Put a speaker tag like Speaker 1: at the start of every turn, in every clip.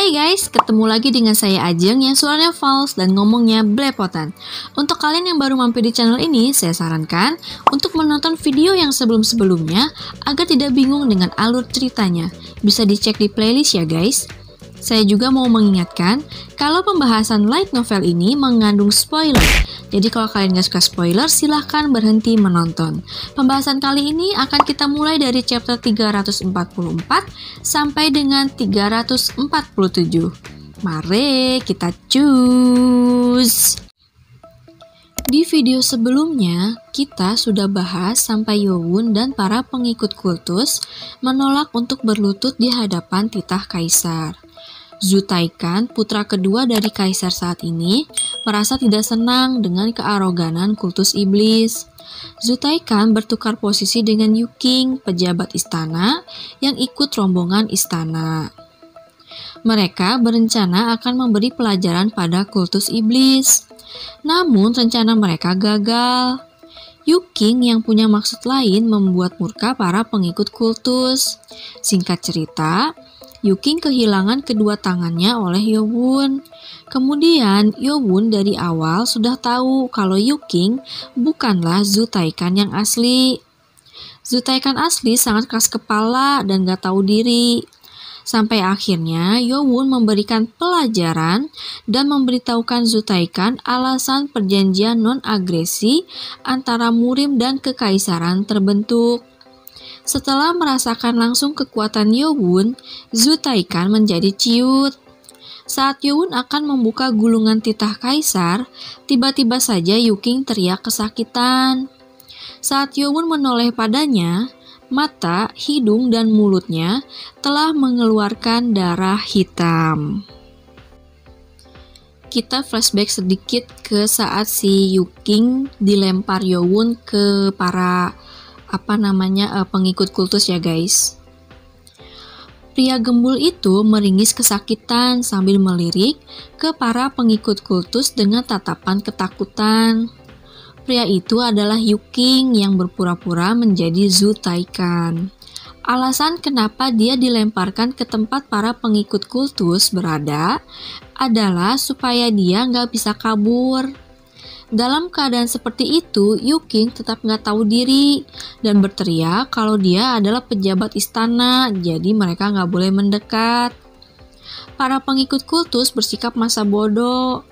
Speaker 1: Hai guys, ketemu lagi dengan saya Ajeng yang suaranya false dan ngomongnya belepotan. Untuk kalian yang baru mampir di channel ini, saya sarankan untuk menonton video yang sebelum-sebelumnya agar tidak bingung dengan alur ceritanya. Bisa dicek di playlist ya guys. Saya juga mau mengingatkan kalau pembahasan light novel ini mengandung spoiler. Jadi kalau kalian gak suka spoiler, silahkan berhenti menonton. Pembahasan kali ini akan kita mulai dari chapter 344 sampai dengan 347. Mari kita cus! Di video sebelumnya, kita sudah bahas sampai Yowon dan para pengikut kultus menolak untuk berlutut di hadapan titah kaisar. Zhu Taikan, putra kedua dari kaisar saat ini, merasa tidak senang dengan kearoganan kultus iblis. Zhu Taikan bertukar posisi dengan Yu Qing, pejabat istana yang ikut rombongan istana. Mereka berencana akan memberi pelajaran pada kultus iblis. Namun rencana mereka gagal. Yu Qing yang punya maksud lain membuat murka para pengikut kultus. Singkat cerita, Yu Qing kehilangan kedua tangannya oleh Yowon. Kemudian Yowon dari awal sudah tahu kalau Yu Qing bukanlah Zhu Taikan yang asli. Zhu Taikan asli sangat keras kepala dan gak tahu diri. Sampai akhirnya Yowon memberikan pelajaran dan memberitahukan Zhu Taikan alasan perjanjian non-agresi antara Murim dan kekaisaran terbentuk. Setelah merasakan langsung kekuatan Yowon, Zhu Taikan menjadi ciut. Saat Yowon akan membuka gulungan titah kaisar, tiba-tiba saja Yu Qing teriak kesakitan. Saat Yowon menoleh padanya, mata, hidung, dan mulutnya telah mengeluarkan darah hitam. Kita flashback sedikit ke saat si Yu Qing dilempar Yowon ke para pengikut kultus ya guys. Pria gembul itu meringis kesakitan sambil melirik ke para pengikut kultus dengan tatapan ketakutan. Pria itu adalah Yu Qing yang berpura-pura menjadi Zhu Taikan. Alasan kenapa dia dilemparkan ke tempat para pengikut kultus berada adalah supaya dia nggak bisa kabur. Dalam keadaan seperti itu, Yu Qing tetap nggak tahu diri dan berteriak kalau dia adalah pejabat istana, jadi mereka nggak boleh mendekat. Para pengikut kultus bersikap masa bodoh.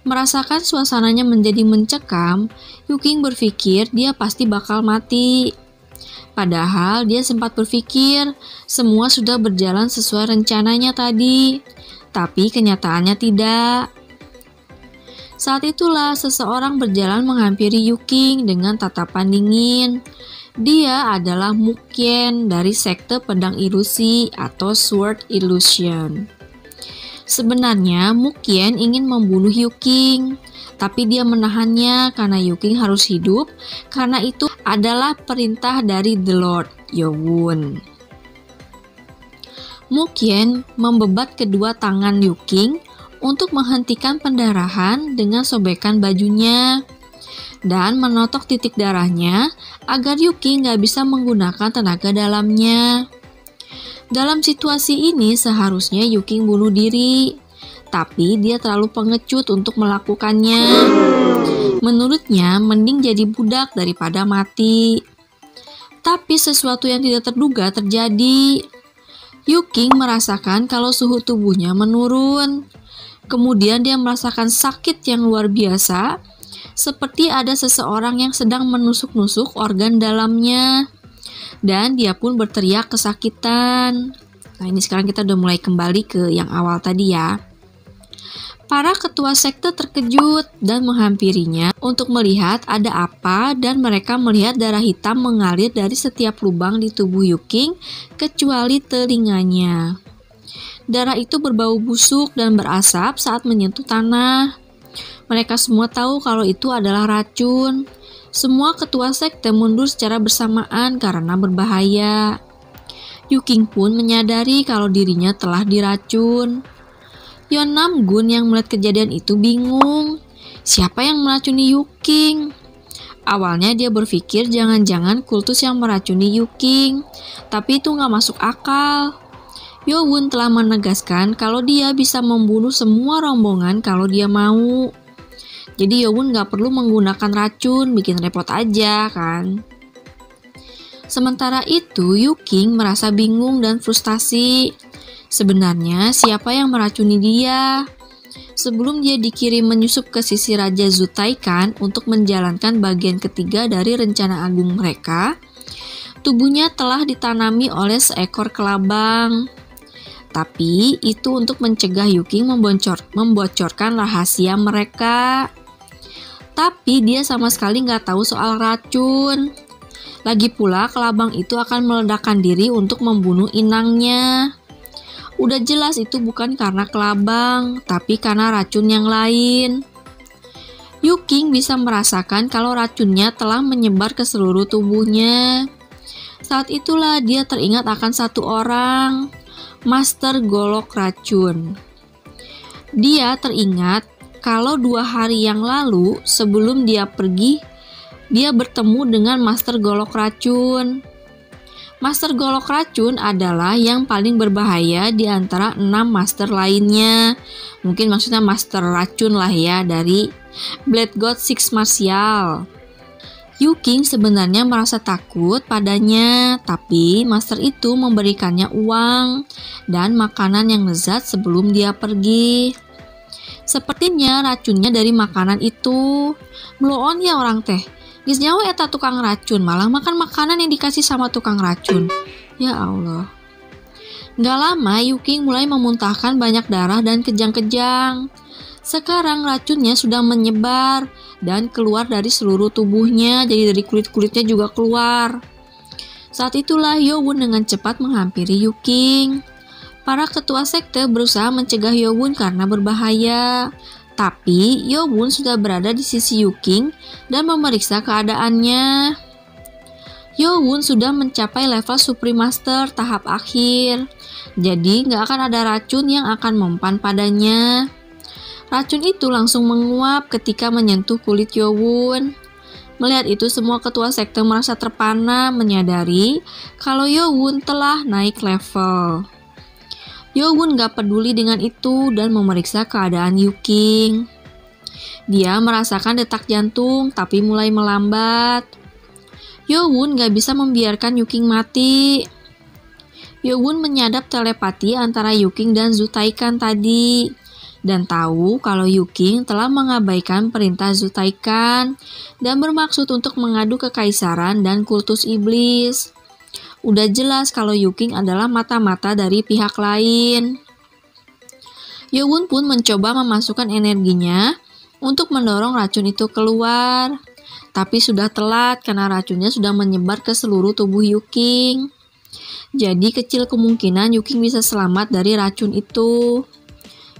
Speaker 1: Merasakan suasananya menjadi mencekam, Yu Qing berpikir dia pasti bakal mati. Padahal dia sempat berpikir semua sudah berjalan sesuai rencananya tadi, tapi kenyataannya tidak. Saat itulah seseorang berjalan menghampiri Yu Qing dengan tatapan dingin. Dia adalah Mukien dari sekte pedang ilusi atau Sword Illusion. Sebenarnya Mukien ingin membunuh Yu Qing, tapi dia menahannya karena Yu Qing harus hidup, karena itu adalah perintah dari The Lord Yowon. Mukien membebat kedua tangan Yu Qing untuk menghentikan pendarahan dengan sobekan bajunya dan menotok titik darahnya agar Yu Qing gak bisa menggunakan tenaga dalamnya. Dalam situasi ini seharusnya Yu Qing bunuh diri, tapi dia terlalu pengecut untuk melakukannya. Menurutnya mending jadi budak daripada mati. Tapi sesuatu yang tidak terduga terjadi. Yu Qing merasakan kalau suhu tubuhnya menurun. Kemudian dia merasakan sakit yang luar biasa, seperti ada seseorang yang sedang menusuk-nusuk organ dalamnya. Dan dia pun berteriak kesakitan. Nah ini sekarang kita udah mulai kembali ke yang awal tadi ya. Para ketua sekte terkejut dan menghampirinya untuk melihat ada apa, dan mereka melihat darah hitam mengalir dari setiap lubang di tubuh Yu Qing kecuali telinganya. Darah itu berbau busuk dan berasap saat menyentuh tanah. Mereka semua tahu kalau itu adalah racun. Semua ketua sekte mundur secara bersamaan karena berbahaya. Yu Qing pun menyadari kalau dirinya telah diracun. Yon Namgun yang melihat kejadian itu bingung. Siapa yang meracuni Yu Qing? Awalnya dia berpikir jangan-jangan kultus yang meracuni Yu Qing, tapi itu nggak masuk akal. Yowun telah menegaskan kalau dia bisa membunuh semua rombongan kalau dia mau. Jadi Yowun gak perlu menggunakan racun, bikin repot aja kan. Sementara itu, Yuking merasa bingung dan frustasi. Sebenarnya siapa yang meracuni dia? Sebelum dia dikirim menyusup ke sisi Raja Zutaikan untuk menjalankan bagian ketiga dari rencana agung mereka, tubuhnya telah ditanami oleh seekor kelabang. Tapi itu untuk mencegah Yuking membocorkan rahasia mereka. Tapi dia sama sekali nggak tahu soal racun. Lagi pula kelabang itu akan meledakkan diri untuk membunuh inangnya. Udah jelas itu bukan karena kelabang, tapi karena racun yang lain. Yuking bisa merasakan kalau racunnya telah menyebar ke seluruh tubuhnya. Saat itulah dia teringat akan satu orang, Master Golok Racun. Dia teringat kalau 2 hari yang lalu sebelum dia pergi, dia bertemu dengan Master Golok Racun. Master Golok Racun adalah yang paling berbahaya di antara 6 master lainnya. Mungkin maksudnya Master Racun lah ya, dari Blade God Six Martial. Yuking sebenarnya merasa takut padanya, tapi master itu memberikannya uang dan makanan yang lezat sebelum dia pergi. Sepertinya racunnya dari makanan itu. Meloon ya orang teh. Geus nyawa eta tukang racun, malah makan makanan yang dikasih sama tukang racun. Ya Allah. Gak lama Yuking mulai memuntahkan banyak darah dan kejang-kejang. Sekarang racunnya sudah menyebar dan keluar dari seluruh tubuhnya, jadi dari kulit-kulitnya juga keluar. Saat itulah Yowun dengan cepat menghampiri Yuking. Para ketua sekte berusaha mencegah Yowun karena berbahaya. Tapi Yowun sudah berada di sisi Yuking dan memeriksa keadaannya. Yowun sudah mencapai level Supreme Master tahap akhir. Jadi nggak akan ada racun yang akan mempan padanya. Racun itu langsung menguap ketika menyentuh kulit Yowun. Melihat itu semua ketua sekte merasa terpana menyadari kalau Yowun telah naik level. Yowun gak peduli dengan itu dan memeriksa keadaan Yuking. Dia merasakan detak jantung tapi mulai melambat. Yowun gak bisa membiarkan Yuking mati. Yowun menyadap telepati antara Yuking dan Zutaikan tadi. Dan tahu kalau Yuking telah mengabaikan perintah Zutaikan dan bermaksud untuk mengadu kekaisaran dan kultus iblis. Udah jelas kalau Yuking adalah mata-mata dari pihak lain. Yowun pun mencoba memasukkan energinya untuk mendorong racun itu keluar. Tapi sudah telat karena racunnya sudah menyebar ke seluruh tubuh Yuking. Jadi kecil kemungkinan Yuking bisa selamat dari racun itu.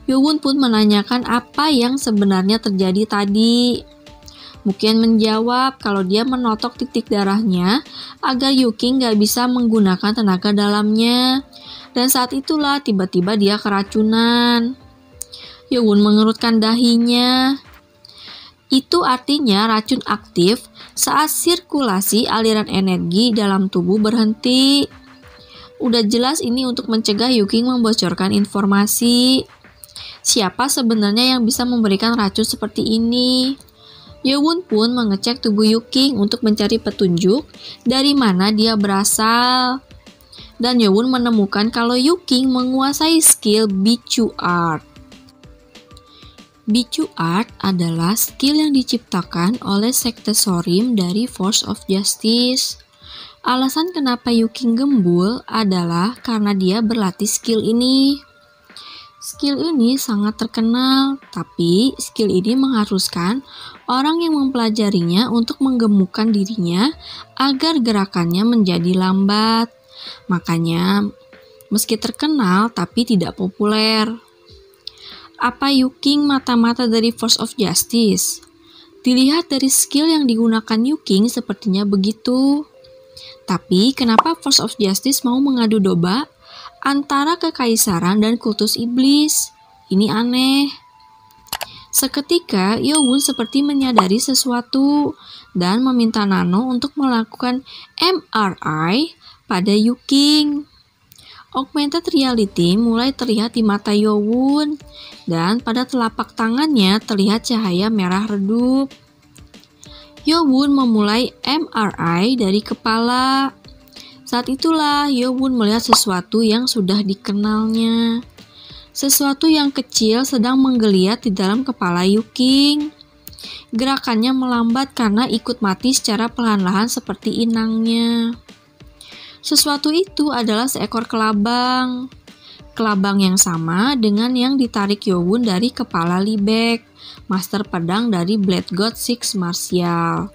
Speaker 1: Yowun pun menanyakan apa yang sebenarnya terjadi tadi. Mukian menjawab kalau dia menotok titik darahnya agar Yuking gak bisa menggunakan tenaga dalamnya. Dan saat itulah tiba-tiba dia keracunan. Yowun mengerutkan dahinya. Itu artinya racun aktif saat sirkulasi aliran energi dalam tubuh berhenti. Udah jelas ini untuk mencegah Yuking membocorkan informasi. Siapa sebenarnya yang bisa memberikan racun seperti ini? Yowun pun mengecek tubuh Yuking untuk mencari petunjuk dari mana dia berasal. Dan Yowun menemukan kalau Yuking menguasai skill Bichu Art. Bichu Art adalah skill yang diciptakan oleh sekte Sorim dari Force of Justice. Alasan kenapa Yuking gembul adalah karena dia berlatih skill ini. Skill ini sangat terkenal, tapi skill ini mengharuskan orang yang mempelajarinya untuk menggemukkan dirinya agar gerakannya menjadi lambat. Makanya, meski terkenal tapi tidak populer. Apa Yuking mata-mata dari Force of Justice? Dilihat dari skill yang digunakan Yuking sepertinya begitu. Tapi kenapa Force of Justice mau mengadu domba antara kekaisaran dan kultus iblis? Ini aneh. Seketika, Yowun seperti menyadari sesuatu dan meminta Nano untuk melakukan MRI pada Yuking. Augmented reality mulai terlihat di mata Yowon, dan pada telapak tangannya terlihat cahaya merah redup. Yowon memulai MRI dari kepala. Saat itulah Yowon melihat sesuatu yang sudah dikenalnya. Sesuatu yang kecil sedang menggeliat di dalam kepala Yuking. Gerakannya melambat karena ikut mati secara perlahan-lahan seperti inangnya. Sesuatu itu adalah seekor kelabang. Kelabang yang sama dengan yang ditarik Yowon dari kepala Lee Baek, master pedang dari Blade God Six Martial.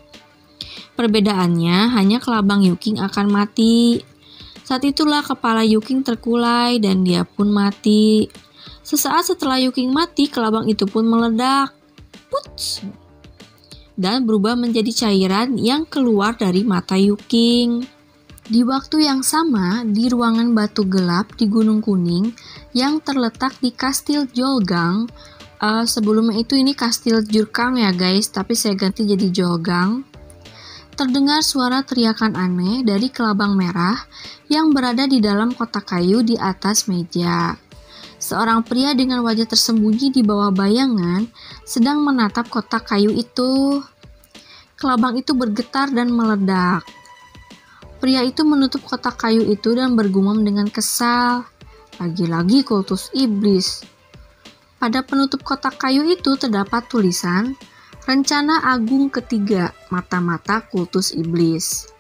Speaker 1: Perbedaannya hanya kelabang Yuking akan mati. Saat itulah kepala Yuking terkulai dan dia pun mati. Sesaat setelah Yuking mati, kelabang itu pun meledak. Puts! Dan berubah menjadi cairan yang keluar dari mata Yuking. Di waktu yang sama, di ruangan batu gelap di Gunung Kuning yang terletak di Kastil Jolgang, sebelumnya itu ini Kastil Jurkang ya guys, tapi saya ganti jadi Jolgang, terdengar suara teriakan aneh dari kelabang merah yang berada di dalam kotak kayu di atas meja. Seorang pria dengan wajah tersembunyi di bawah bayangan sedang menatap kotak kayu itu. Kelabang itu bergetar dan meledak. Pria itu menutup kotak kayu itu dan bergumam dengan kesal. Lagi-lagi kultus iblis. Pada penutup kotak kayu itu terdapat tulisan, Rencana Agung Ketiga, Mata-mata Kultus Iblis.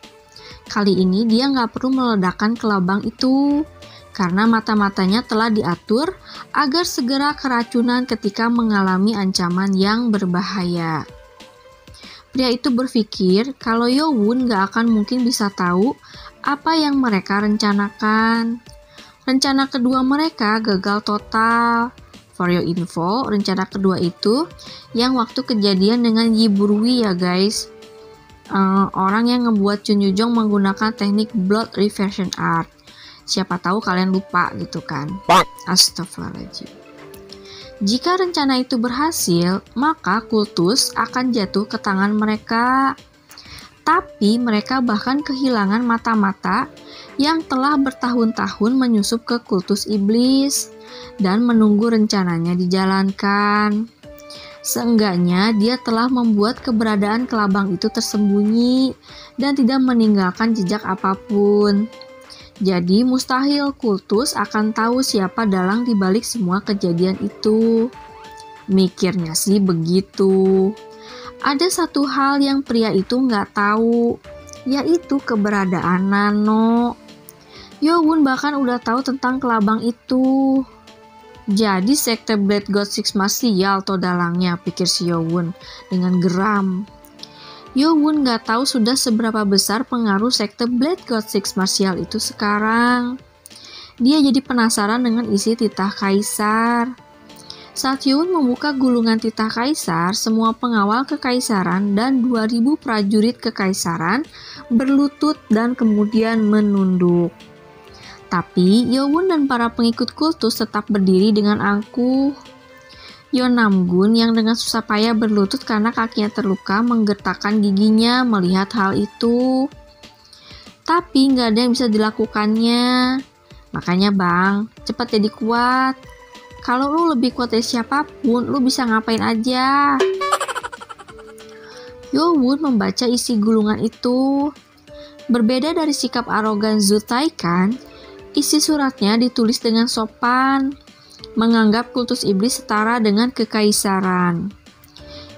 Speaker 1: Kali ini dia nggak perlu meledakkan kelabang itu, karena mata-matanya telah diatur agar segera keracunan ketika mengalami ancaman yang berbahaya. Pria itu berpikir kalau Yowon gak akan mungkin bisa tahu apa yang mereka rencanakan. Rencana kedua mereka gagal total. For your info, rencana kedua itu yang waktu kejadian dengan Yi Burui ya guys. Orang yang ngebuat Chun Yujong menggunakan teknik blood reversion art. Siapa tahu kalian lupa gitu kan. Astagfirullahaladzim. Jika rencana itu berhasil, maka kultus akan jatuh ke tangan mereka. Tapi mereka bahkan kehilangan mata-mata yang telah bertahun-tahun menyusup ke kultus iblis dan menunggu rencananya dijalankan. Seenggaknya dia telah membuat keberadaan kelabang itu tersembunyi dan tidak meninggalkan jejak apapun. Jadi mustahil kultus akan tahu siapa dalang dibalik semua kejadian itu. Mikirnya sih begitu. Ada satu hal yang pria itu nggak tahu, yaitu keberadaan Nano. Yowon bahkan udah tahu tentang kelabang itu. Jadi sekte Blade God Six Martial atau dalangnya, pikir si Yowon dengan geram. Yowon nggak tahu sudah seberapa besar pengaruh sekte Blade God Six Martial itu sekarang. Dia jadi penasaran dengan isi titah kaisar. Saat Yowon membuka gulungan titah kaisar, semua pengawal kekaisaran dan 2000 prajurit kekaisaran berlutut dan kemudian menunduk. Tapi Yowon dan para pengikut kultus tetap berdiri dengan angkuh. Yeon Namgun yang dengan susah payah berlutut karena kakinya terluka menggertakkan giginya melihat hal itu. Tapi nggak ada yang bisa dilakukannya. Makanya bang, cepat jadi kuat. Kalau lu lebih kuat dari siapapun, lu bisa ngapain aja. Yowon membaca isi gulungan itu. Berbeda dari sikap arogan Zhu Taikan, isi suratnya ditulis dengan sopan. Menganggap kultus iblis setara dengan kekaisaran.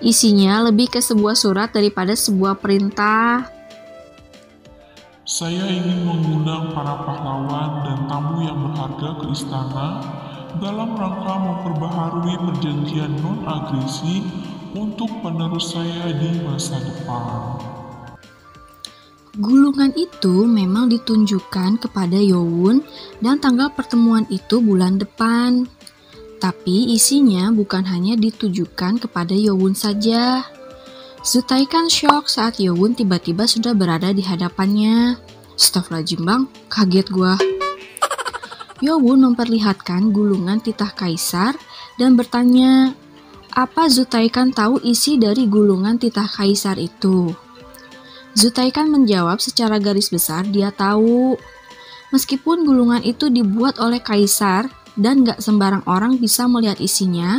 Speaker 1: Isinya lebih ke sebuah surat daripada sebuah perintah.
Speaker 2: Saya ingin mengundang para pahlawan dan tamu yang berharga ke istana dalam rangka memperbaharui perjanjian non-agresi untuk penerus saya di masa depan.
Speaker 1: Gulungan itu memang ditunjukkan kepada Yowon dan tanggal pertemuan itu bulan depan. Tapi isinya bukan hanya ditujukan kepada Yowon saja. Zhu Taikan shock saat Yowon tiba-tiba sudah berada di hadapannya. Astagfirullahaladzim bang, kaget gua. Yowon memperlihatkan gulungan titah kaisar dan bertanya, apa Zhu Taikan tahu isi dari gulungan titah kaisar itu? Zhu Taikan menjawab secara garis besar dia tahu. Meskipun gulungan itu dibuat oleh kaisar dan gak sembarang orang bisa melihat isinya,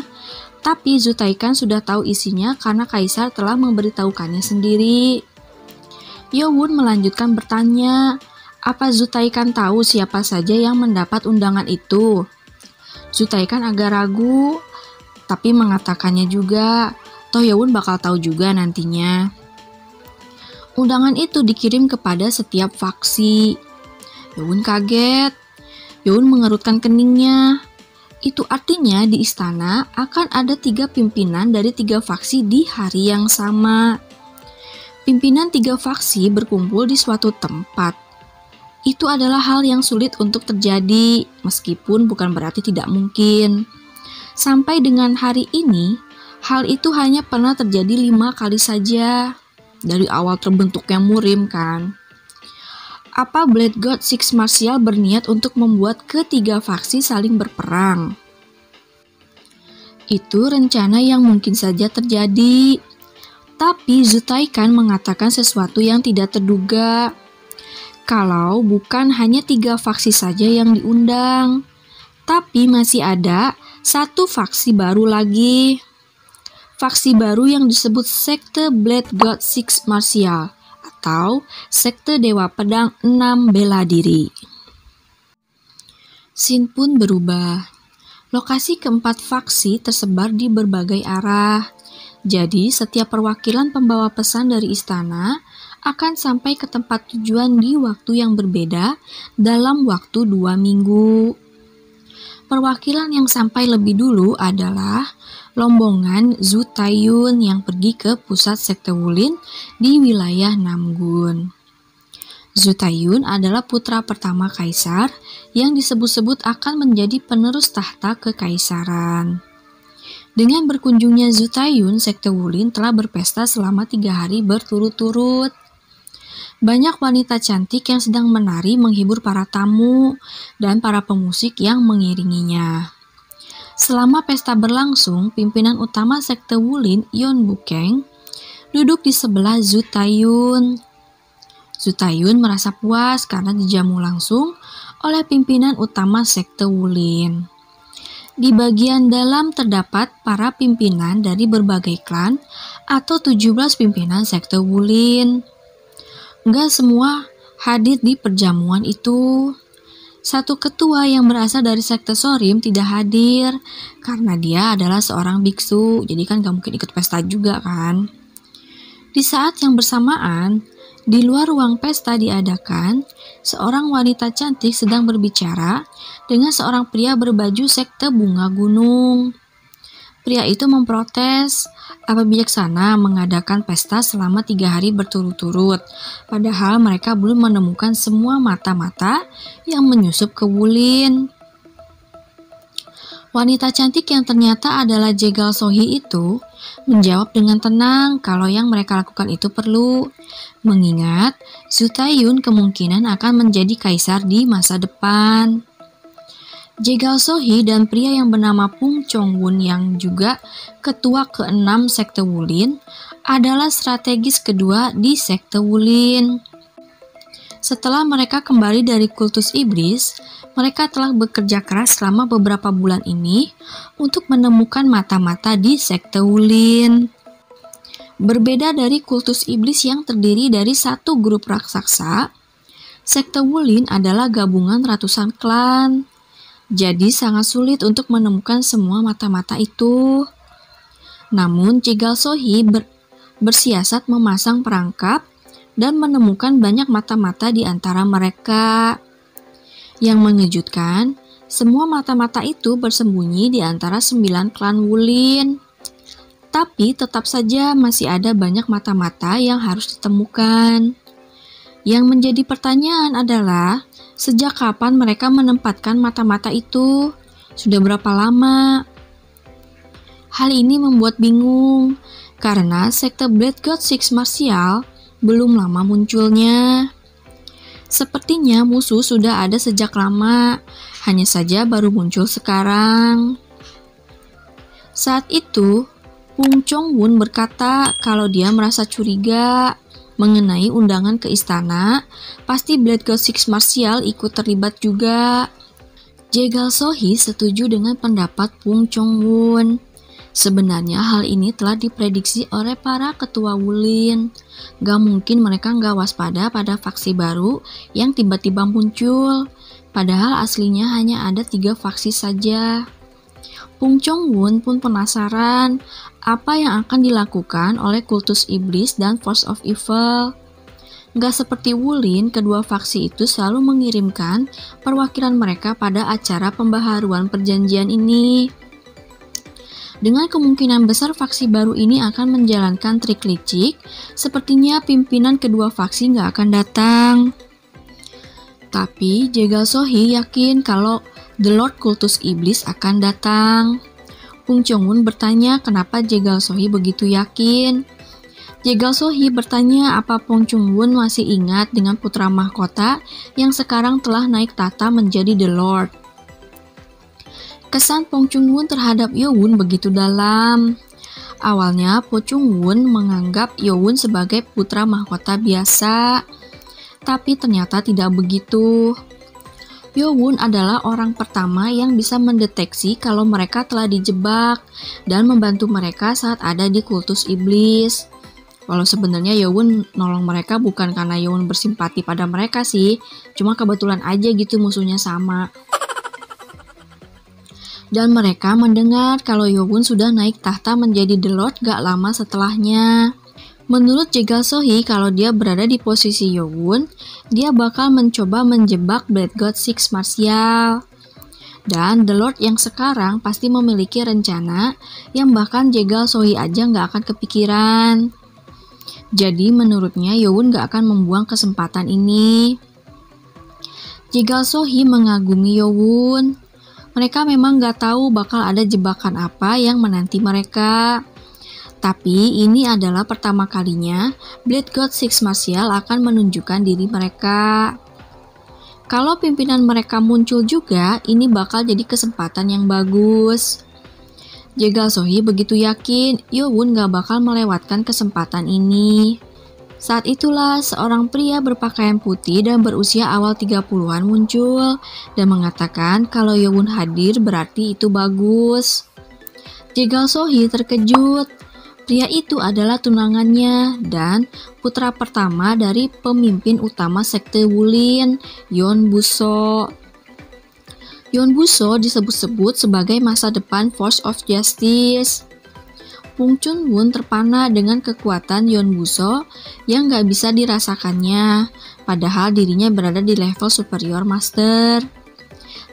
Speaker 1: tapi Zutaikan sudah tahu isinya karena kaisar telah memberitahukannya sendiri. Yowun melanjutkan bertanya, apa Zutaikan tahu siapa saja yang mendapat undangan itu? Zutaikan agak ragu, tapi mengatakannya juga, toh Yowun bakal tahu juga nantinya. Undangan itu dikirim kepada setiap faksi. Yowun kaget. Yowun mengerutkan keningnya. Itu artinya di istana akan ada 3 pimpinan dari 3 faksi di hari yang sama. Pimpinan 3 faksi berkumpul di suatu tempat. Itu adalah hal yang sulit untuk terjadi, meskipun bukan berarti tidak mungkin. Sampai dengan hari ini, hal itu hanya pernah terjadi 5 kali saja. Dari awal terbentuknya Murim kan. Apa Blade God Six Martial berniat untuk membuat ketiga faksi saling berperang? Itu rencana yang mungkin saja terjadi. Tapi Zutaikan mengatakan sesuatu yang tidak terduga. Kalau bukan hanya 3 faksi saja yang diundang, tapi masih ada 1 faksi baru lagi. Faksi baru yang disebut Sekte Blade God Six Martial atau Sekte Dewa Pedang 6 Bela Diri. Scene pun berubah. Lokasi keempat faksi tersebar di berbagai arah. Jadi setiap perwakilan pembawa pesan dari istana akan sampai ke tempat tujuan di waktu yang berbeda dalam waktu 2 minggu. Perwakilan yang sampai lebih dulu adalah rombongan Zhu Taiyun yang pergi ke pusat sekte Wulin di wilayah Namgun. Zhu Taiyun adalah putra pertama kaisar yang disebut-sebut akan menjadi penerus tahta kekaisaran. Dengan berkunjungnya Zhu Taiyun, sekte Wulin telah berpesta selama 3 hari berturut-turut. Banyak wanita cantik yang sedang menari menghibur para tamu dan para pemusik yang mengiringinya. Selama pesta berlangsung, pimpinan utama sekte Wulin, Yon Bukeng, duduk di sebelah Zhu Taiyun. Zhu Taiyun merasa puas karena dijamu langsung oleh pimpinan utama sekte Wulin. Di bagian dalam terdapat para pimpinan dari berbagai klan atau 17 pimpinan sekte Wulin. Enggak semua hadir di perjamuan itu. Satu ketua yang berasal dari sekte Sorim tidak hadir karena dia adalah seorang biksu, jadi kan gak mungkin ikut pesta juga kan. Di saat yang bersamaan, di luar ruang pesta diadakan, seorang wanita cantik sedang berbicara dengan seorang pria berbaju sekte bunga gunung. Pria itu memprotes, apa bijaksana mengadakan pesta selama 3 hari berturut-turut, padahal mereka belum menemukan semua mata-mata yang menyusup ke Wulin. Wanita cantik yang ternyata adalah Jegal Sohi itu menjawab dengan tenang kalau yang mereka lakukan itu perlu, mengingat Zhu Taiyun kemungkinan akan menjadi kaisar di masa depan. Jegal Sohi dan pria yang bernama Pung Chongwun yang juga ketua ke-6 sekte Wulin adalah strategis kedua di sekte Wulin. Setelah mereka kembali dari kultus iblis, mereka telah bekerja keras selama beberapa bulan ini untuk menemukan mata-mata di sekte Wulin. Berbeda dari kultus iblis yang terdiri dari satu grup raksasa, sekte Wulin adalah gabungan ratusan klan. Jadi sangat sulit untuk menemukan semua mata-mata itu. Namun Jegal Sohi bersiasat memasang perangkap dan menemukan banyak mata-mata di antara mereka. Yang mengejutkan, semua mata-mata itu bersembunyi di antara 9 klan Wulin. Tapi tetap saja masih ada banyak mata-mata yang harus ditemukan. Yang menjadi pertanyaan adalah, sejak kapan mereka menempatkan mata-mata itu? Sudah berapa lama? Hal ini membuat bingung, karena sekte Blade God Six Martial belum lama munculnya. Sepertinya musuh sudah ada sejak lama, hanya saja baru muncul sekarang. Saat itu, Pung Chongwun berkata kalau dia merasa curiga. mengenai undangan ke istana, pasti Blade God Six Martial ikut terlibat juga. Jegal Sohee setuju dengan pendapat Pung Chong-won. Sebenarnya hal ini telah diprediksi oleh para ketua Wulin. Gak mungkin mereka gak waspada pada faksi baru yang tiba-tiba muncul. Padahal aslinya hanya ada 3 faksi saja. Pung Chong-won pun penasaran apa yang akan dilakukan oleh kultus iblis dan Force of Evil. Gak seperti Wulin, kedua faksi itu selalu mengirimkan perwakilan mereka pada acara pembaharuan perjanjian ini. Dengan kemungkinan besar faksi baru ini akan menjalankan trik licik, sepertinya pimpinan kedua faksi nggak akan datang. Tapi Jegal Sohee yakin kalau The Lord Kultus Iblis akan datang. Pung Chong-won bertanya kenapa Jegal Sohee begitu yakin. Jegal Sohee bertanya apa Pung Chong-won masih ingat dengan putra mahkota yang sekarang telah naik tahta menjadi The Lord. Kesan Pung Chong-won terhadap Yo-won begitu dalam. Awalnya Pung Chong-won menganggap Yo-won sebagai putra mahkota biasa, tapi ternyata tidak begitu. Yo-won adalah orang pertama yang bisa mendeteksi kalau mereka telah dijebak dan membantu mereka saat ada di kultus iblis. Walau sebenarnya Yo-won nolong mereka bukan karena Yo-won bersimpati pada mereka sih, cuma kebetulan aja gitu musuhnya sama. Dan mereka mendengar kalau Yo-won sudah naik tahta menjadi The Lord gak lama setelahnya. Menurut Jegal Sohee, kalau dia berada di posisi Yo-won, dia bakal mencoba menjebak Blade God Six Martial. Dan The Lord yang sekarang pasti memiliki rencana yang bahkan Jegal Sohee aja gak akan kepikiran. Jadi menurutnya Yo-won gak akan membuang kesempatan ini. Jegal Sohee mengagumi Yo-won. Mereka memang gak tahu bakal ada jebakan apa yang menanti mereka. Tapi ini adalah pertama kalinya Blade God Six Martial akan menunjukkan diri mereka. Kalau pimpinan mereka muncul juga, ini bakal jadi kesempatan yang bagus. Jegal Sohee begitu yakin Yo-won gak bakal melewatkan kesempatan ini. Saat itulah seorang pria berpakaian putih dan berusia awal 30-an muncul dan mengatakan kalau Yo-won hadir berarti itu bagus. Jegal Sohee terkejut. Pria itu adalah tunangannya dan putra pertama dari pemimpin utama sekte Wulin, Yeon Buso. Yeon Buso disebut-sebut sebagai masa depan Force of Justice. Pung Chong-won terpana dengan kekuatan Yeon Buso yang gak bisa dirasakannya, padahal dirinya berada di level superior master.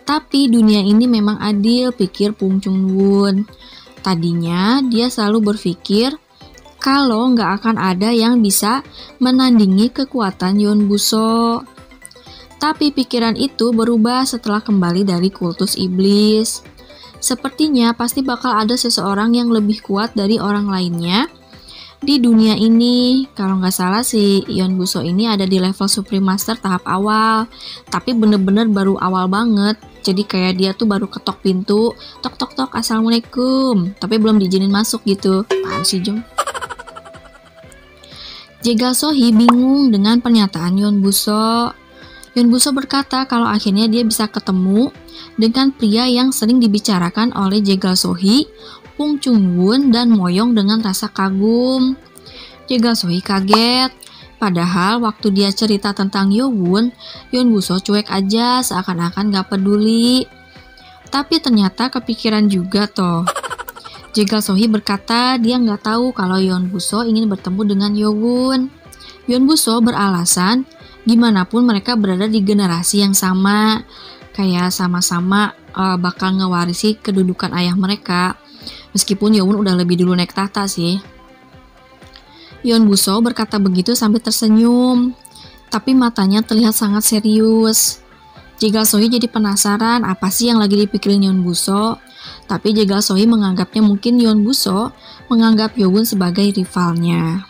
Speaker 1: Tapi dunia ini memang adil, pikir Pung Chong-won. Tadinya dia selalu berpikir kalau gak akan ada yang bisa menandingi kekuatan Yeon Buso. Tapi pikiran itu berubah setelah kembali dari kultus iblis. Sepertinya pasti bakal ada seseorang yang lebih kuat dari orang lainnya di dunia ini. Kalau nggak salah si Yeon Buso ini ada di level Supreme Master tahap awal, tapi bener-bener baru awal banget. Jadi kayak dia tuh baru ketok pintu, tok tok tok, assalamualaikum, tapi belum diizinin masuk gitu. Apaan sih Jong? Jegal Sohee bingung dengan pernyataan Yeon Buso. Yeon Buso berkata kalau akhirnya dia bisa ketemu dengan pria yang sering dibicarakan oleh Jegal Sohee, Pung Chong-won, dan Moyong dengan rasa kagum. Jegal Sohee kaget, padahal waktu dia cerita tentang Yo-won, Yeon Buso cuek aja seakan-akan gak peduli. Tapi ternyata kepikiran juga toh. Jegal Sohee berkata dia gak tahu kalau Yeon Buso ingin bertemu dengan Yo-won. Yeon Buso beralasan gimana pun mereka berada di generasi yang sama, kayak sama-sama bakal ngewarisi kedudukan ayah mereka. Meskipun Yo-won udah lebih dulu naik tahta sih. Yeon Buso berkata begitu sambil tersenyum, tapi matanya terlihat sangat serius. Jegal Sohee jadi penasaran apa sih yang lagi dipikirin Yeon Buso. Tapi Jegal Sohee menganggapnya mungkin Yeon Buso menganggap Yo-won sebagai rivalnya.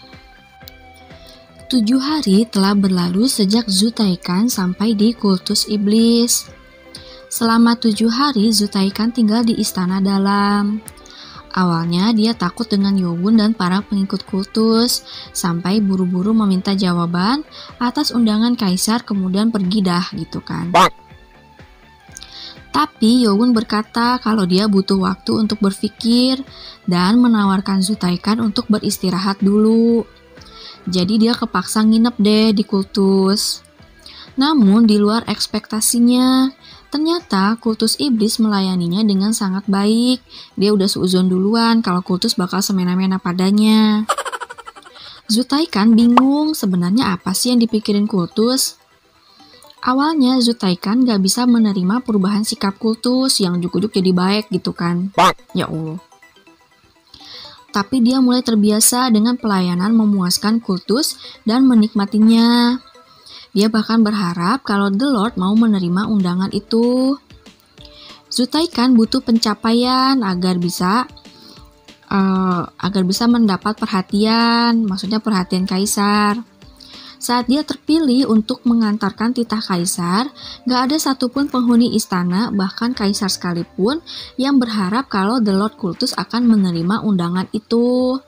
Speaker 1: 7 hari telah berlalu sejak Zu Taikan sampai di kultus iblis. Selama 7 hari Zu Taikan tinggal di istana dalam. Awalnya dia takut dengan Yowon dan para pengikut kultus, sampai buru-buru meminta jawaban atas undangan kaisar kemudian pergi dah gitu kan. Tapi Yowon berkata kalau dia butuh waktu untuk berpikir dan menawarkan Zutaikan untuk beristirahat dulu. Jadi dia kepaksa nginep deh di kultus. Namun di luar ekspektasinya, ternyata kultus iblis melayaninya dengan sangat baik. Dia udah seuzon duluan kalau kultus bakal semena-mena padanya. Zutaikan bingung sebenarnya apa sih yang dipikirin kultus. Awalnya Zutaikan gak bisa menerima perubahan sikap kultus yang juk-juk jadi baik gitu kan. Ya Allah. Tapi dia mulai terbiasa dengan pelayanan memuaskan kultus dan menikmatinya. Dia bahkan berharap kalau The Lord mau menerima undangan itu. Zutaikan butuh pencapaian agar bisa mendapat perhatian, maksudnya perhatian kaisar. Saat dia terpilih untuk mengantarkan titah kaisar, gak ada satupun penghuni istana, bahkan kaisar sekalipun, yang berharap kalau The Lord Kultus akan menerima undangan itu.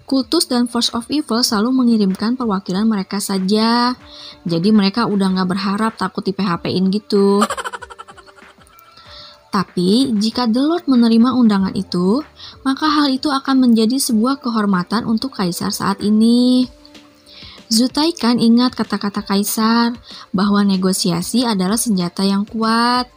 Speaker 1: Kultus dan Force of Evil selalu mengirimkan perwakilan mereka saja. Jadi mereka udah gak berharap, takut di PHP-in gitu. Tapi jika The Lord menerima undangan itu, maka hal itu akan menjadi sebuah kehormatan untuk kaisar saat ini. Zutaikan ingat kata-kata kaisar bahwa negosiasi adalah senjata yang kuat.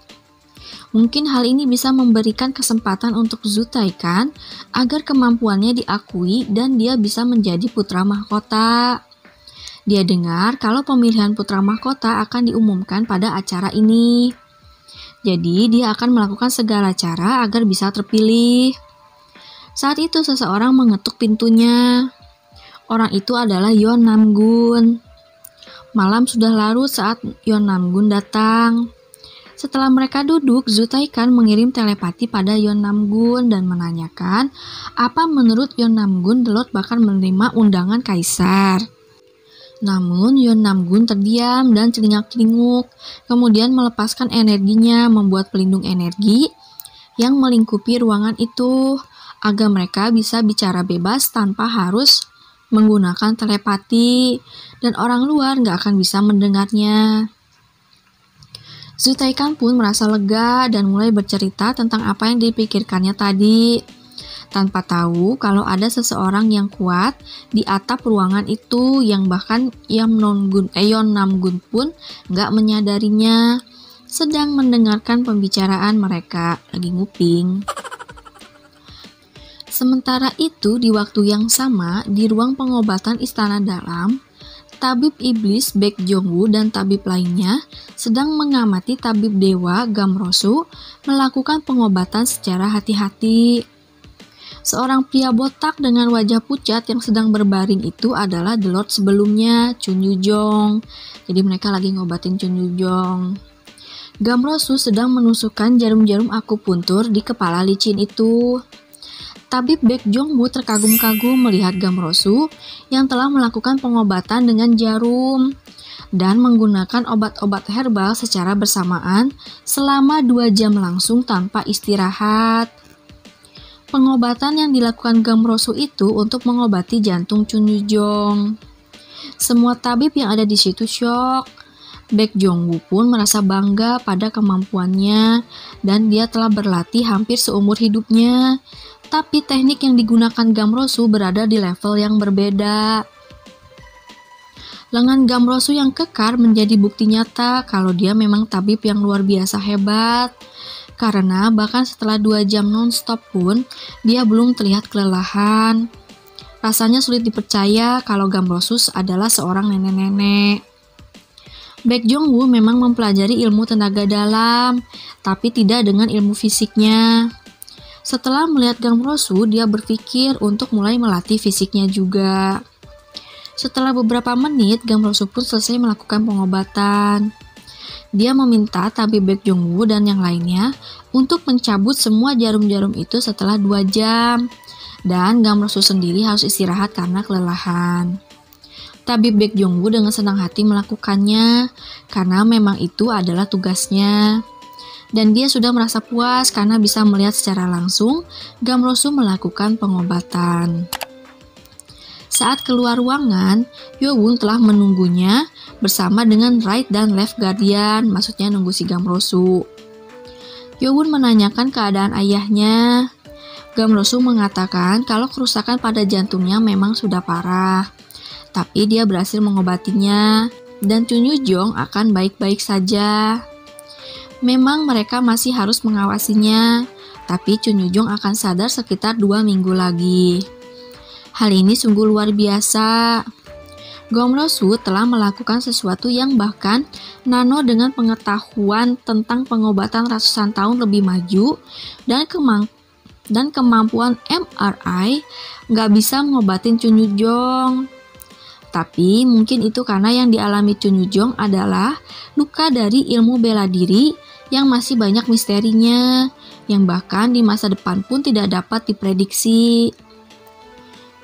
Speaker 1: Mungkin hal ini bisa memberikan kesempatan untuk Zutaikan agar kemampuannya diakui dan dia bisa menjadi putra mahkota. Dia dengar kalau pemilihan putra mahkota akan diumumkan pada acara ini. Jadi dia akan melakukan segala cara agar bisa terpilih. Saat itu seseorang mengetuk pintunya. Orang itu adalah Yeon Namgun. Malam sudah larut saat Yeon Namgun datang. Setelah mereka duduk, Zutaikan mengirim telepati pada Yeon Namgun dan menanyakan apa menurut Yeon Namgun The Lord bakal menerima undangan kaisar. Namun Yeon Namgun terdiam dan celingak-celinguk, kemudian melepaskan energinya membuat pelindung energi yang melingkupi ruangan itu agar mereka bisa bicara bebas tanpa harus menggunakan telepati dan orang luar nggak akan bisa mendengarnya. Zutaikan pun merasa lega dan mulai bercerita tentang apa yang dipikirkannya tadi, tanpa tahu kalau ada seseorang yang kuat di atap ruangan itu yang bahkan Yeon Namgun pun nggak menyadarinya, sedang mendengarkan pembicaraan mereka lagi nguping. Sementara itu di waktu yang sama di ruang pengobatan istana dalam, tabib iblis Baek Jong-woo dan tabib lainnya sedang mengamati tabib dewa Gamrosu melakukan pengobatan secara hati-hati. Seorang pria botak dengan wajah pucat yang sedang berbaring itu adalah The Lord sebelumnya, Chun Yu-jong. Jadi mereka lagi ngobatin Chun Yu-jong. Gamrosu sedang menusukkan jarum-jarum akupuntur di kepala licin itu. Tabib Baek Jong-woo terkagum-kagum melihat Gamrosu yang telah melakukan pengobatan dengan jarum dan menggunakan obat-obat herbal secara bersamaan selama 2 jam langsung tanpa istirahat. Pengobatan yang dilakukan Gamrosu itu untuk mengobati jantung Chun Yu-jong. Semua tabib yang ada di situ syok. Baek Jong-woo pun merasa bangga pada kemampuannya dan dia telah berlatih hampir seumur hidupnya. Tapi teknik yang digunakan Gamrosu berada di level yang berbeda. Lengan Gamrosu yang kekar menjadi bukti nyata kalau dia memang tabib yang luar biasa hebat. Karena bahkan setelah 2 jam non-stop pun, dia belum terlihat kelelahan. Rasanya sulit dipercaya kalau Gamrosu adalah seorang nenek-nenek. Baek Jong-woo memang mempelajari ilmu tenaga dalam, tapi tidak dengan ilmu fisiknya. Setelah melihat Gamrosu, dia berpikir untuk mulai melatih fisiknya juga. Setelah beberapa menit, Gamrosu pun selesai melakukan pengobatan. Dia meminta tabib Baek Jong-woo dan yang lainnya untuk mencabut semua jarum-jarum itu setelah 2 jam. Dan Gamrosu sendiri harus istirahat karena kelelahan. Tabib Baek Jong-woo dengan senang hati melakukannya, karena memang itu adalah tugasnya. Dan dia sudah merasa puas karena bisa melihat secara langsung Gamrosu melakukan pengobatan. Saat keluar ruangan, Yowon telah menunggunya bersama dengan right dan left guardian, maksudnya nunggu si Gamrosu. Yowon menanyakan keadaan ayahnya. Gamrosu mengatakan kalau kerusakan pada jantungnya memang sudah parah, tapi dia berhasil mengobatinya dan Chun Yu-jong akan baik-baik saja. Memang mereka masih harus mengawasinya, tapi Chun Yu-jong akan sadar sekitar 2 minggu lagi. Hal ini sungguh luar biasa. Gamrosu telah melakukan sesuatu yang bahkan Nano dengan pengetahuan tentang pengobatan ratusan tahun lebih maju dan kemampuan MRI nggak bisa mengobatin Chun Yu-jong. Tapi mungkin itu karena yang dialami Chun Yu-jong adalah luka dari ilmu bela diri yang masih banyak misterinya, yang bahkan di masa depan pun tidak dapat diprediksi.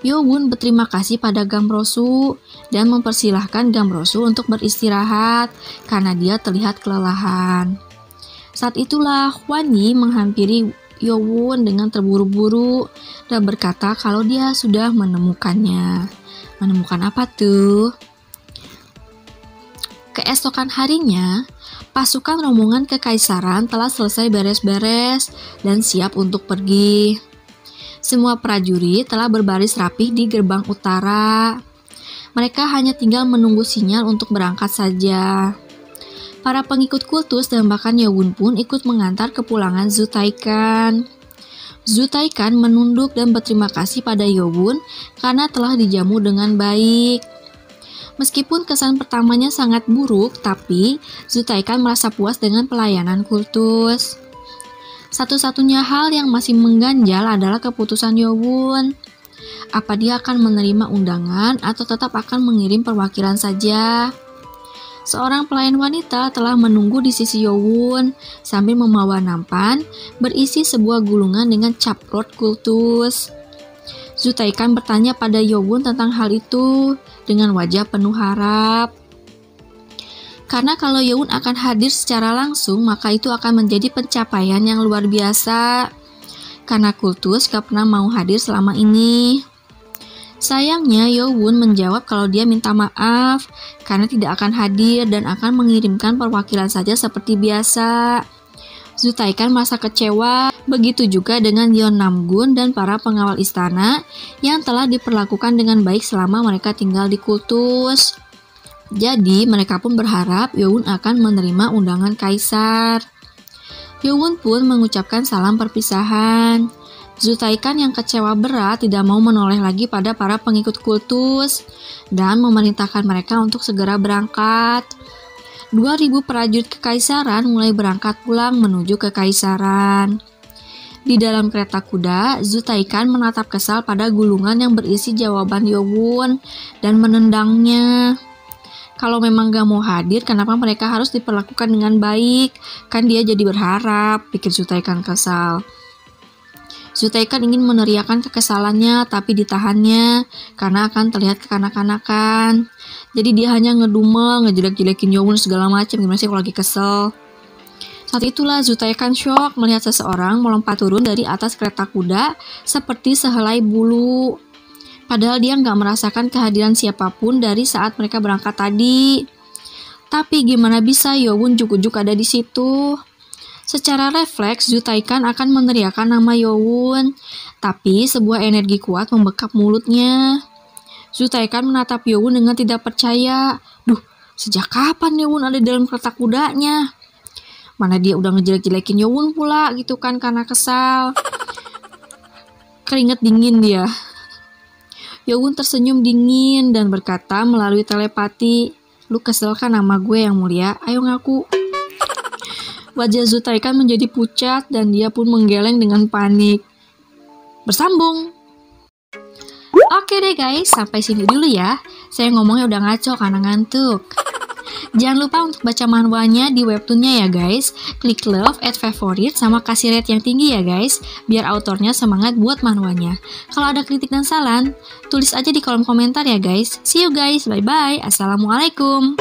Speaker 1: Yowon berterima kasih pada Gamrosu dan mempersilahkan Gamrosu untuk beristirahat karena dia terlihat kelelahan. Saat itulah Hwan Yi menghampiri Yowon dengan terburu-buru dan berkata kalau dia sudah menemukannya. Menemukan apa tuh? Keesokan harinya, pasukan rombongan kekaisaran telah selesai beres-beres dan siap untuk pergi. Semua prajurit telah berbaris rapih di gerbang utara. Mereka hanya tinggal menunggu sinyal untuk berangkat saja. Para pengikut kultus dan bahkan Yowon pun ikut mengantar kepulangan Zu Taikan. Zu Taikan menunduk dan berterima kasih pada Yowon karena telah dijamu dengan baik. Meskipun kesan pertamanya sangat buruk, tapi Zu Taikan merasa puas dengan pelayanan kultus. Satu-satunya hal yang masih mengganjal adalah keputusan Yowon. Apa dia akan menerima undangan atau tetap akan mengirim perwakilan saja? Seorang pelayan wanita telah menunggu di sisi Yowon sambil membawa nampan berisi sebuah gulungan dengan caprot kultus. Zu Taikan bertanya pada Yowon tentang hal itu dengan wajah penuh harap. Karena kalau Yowon akan hadir secara langsung, maka itu akan menjadi pencapaian yang luar biasa. Karena kultus gak pernah mau hadir selama ini. Sayangnya Yowon menjawab kalau dia minta maaf karena tidak akan hadir dan akan mengirimkan perwakilan saja seperti biasa. Zu Taikan merasa kecewa, begitu juga dengan Yeon Namgun dan para pengawal istana yang telah diperlakukan dengan baik selama mereka tinggal di kultus. Jadi mereka pun berharap Yowon akan menerima undangan kaisar. Yowon pun mengucapkan salam perpisahan. Zu Taikan yang kecewa berat tidak mau menoleh lagi pada para pengikut kultus dan memerintahkan mereka untuk segera berangkat. 2.000 prajurit kekaisaran mulai berangkat pulang menuju kekaisaran. Di dalam kereta kuda, Zu Taikan menatap kesal pada gulungan yang berisi jawaban Yowon dan menendangnya. Kalau memang gak mau hadir, kenapa mereka harus diperlakukan dengan baik? Kan dia jadi berharap, pikir Zu Taikan kesal. Zu Taikan ingin meneriakkan kekesalannya, tapi ditahannya karena akan terlihat kekanak-kanakan. Jadi dia hanya ngedumel, ngejelek-jelekin Yowon segala macam. Gimana sih kalau lagi kesel? Saat itulah Zu Taikan shock melihat seseorang melompat turun dari atas kereta kuda seperti sehelai bulu. Padahal dia nggak merasakan kehadiran siapapun dari saat mereka berangkat tadi. Tapi gimana bisa Yowon juk-juk ada di situ? Secara refleks, Zu Taikan akan meneriakkan nama Yowon, tapi sebuah energi kuat membekap mulutnya. Zu Taikan menatap Yowon dengan tidak percaya. Duh, sejak kapan Yowon ada dalam kereta kudanya? Mana dia udah ngejelek-jelekin Yowon pula gitu kan karena kesal. Keringet dingin dia. Yowon tersenyum dingin dan berkata melalui telepati, "Lu kesel kan sama gue yang mulia? Ayo ngaku." Wajah Zu Taikan menjadi pucat dan dia pun menggeleng dengan panik. Bersambung. Oke deh guys, sampai sini dulu ya. Saya ngomongnya udah ngaco karena ngantuk. Jangan lupa untuk baca manhwanya di webtoonnya ya guys. Klik love, add favorite, sama kasih rate yang tinggi ya guys. Biar autornya semangat buat manhwanya. Kalau ada kritik dan saran, tulis aja di kolom komentar ya guys. See you guys, bye-bye. Assalamualaikum.